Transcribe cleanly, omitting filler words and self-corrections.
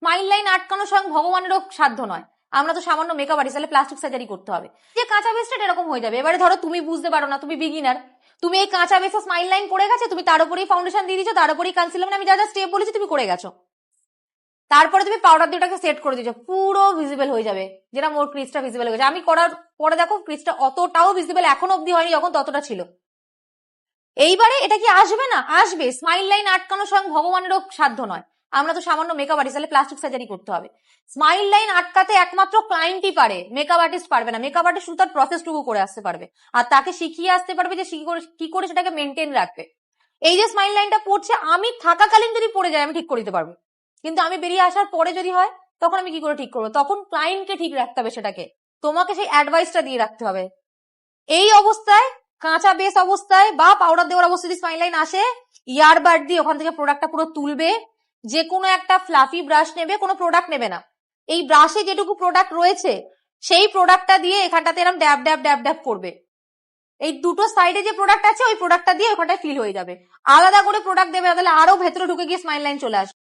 Smile line আটকানো স্বয়ং ভগবানেরও সাধ্য নয়। আমরা তো সামান্য মেকআপ আর্টিস্ট, তাহলে প্লাস্টিক সার্জারি করতে হবে। যে কাঁচা বেসটা এরকম হয়ে যাবে। এবারে ধরো তুমি বুঝতে পারো না, তুমি বিগিনার, তুমি এই কাঁচা বেসে স্মাইল লাইন পড়ে গেছে, তুমি তার উপরেই ফাউন্ডেশন দিয়ে দিচ্ছ, তার উপরেই কনসিলার, মানে আমি যা যা স্টেপ বলেছি তুমি করে গেছো। তারপরে তুমি পাউডার দিয়ে ওটাকে সেট করে দিচ্ছ, পুরো ভিজিবল হয়ে যাবে, যেটা মোর ক্রিজটা ভিজিবল হয়ে গেছে। আমি করার পরে দেখো ক্রিজটা অতটাও ভিজিবল এখন অব্দি হয়নি, যখন ততটা ছিল। এইবারে এটা কি আসবে না? আসবে। স্মাইল লাইন আটকানো স্বয়ং ভগবানেরও সাধ্য নয়। আমরা তো সামান্য মেকআপ আর্টিস্ট, তাহলে প্লাস্টিক সার্জারি করতে হবে। স্মাইল লাইন আটকাতে একমাত্র ক্লায়েন্টই পারে, মেকআপ আর্টিস্ট পারবে না। মেকআপ আর্টিস্ট শুধু তার প্রসেসটুকু করে আসতে পারবে, আর তাকে শিখিয়ে আসতে পারবে যে কি করে সেটাকে মেনটেন রাখবে। এই যে স্মাইল লাইনটা পড়ছে, আমি থাকাকালীন যদি পড়ে যায় আমি ঠিক করে দিতে পারবো, কিন্তু আমি বেরিয়ে আসার পরে যদি হয় তখন আমি কি করে ঠিক করবো? তখন ক্লায়েন্টকে ঠিক রাখতে হবে, সেটাকে তোমাকে সেই অ্যাডভাইসটা দিয়ে রাখতে হবে। এই অবস্থায়, কাঁচা বেস অবস্থায় বা পাউডার দেওয়ার অবস্থায় যদি স্মাইল লাইন আসে, ইয়ারবাড দিয়ে ওখান থেকে প্রোডাক্টটা পুরো তুলবে, যে কোনো একটা ফ্লাফি ব্রাশ নেবে, কোনো প্রোডাক্ট নেবে না, এই ব্রাশে যেটুকু প্রোডাক্ট রয়েছে সেই প্রোডাক্টটা দিয়ে এখানটাতে এরকম ড্যাব ড্যাব ড্যাব ড্যাব করবে। এই দুটো সাইডে যে প্রোডাক্ট আছে ওই প্রোডাক্টটা দিয়ে ওখানটায় ফিল হয়ে যাবে। আলাদা করে প্রোডাক্ট দেবে না, তাহলে আরো ভেতরে ঢুকে গিয়ে স্মাইল লাইন চলে আসবে।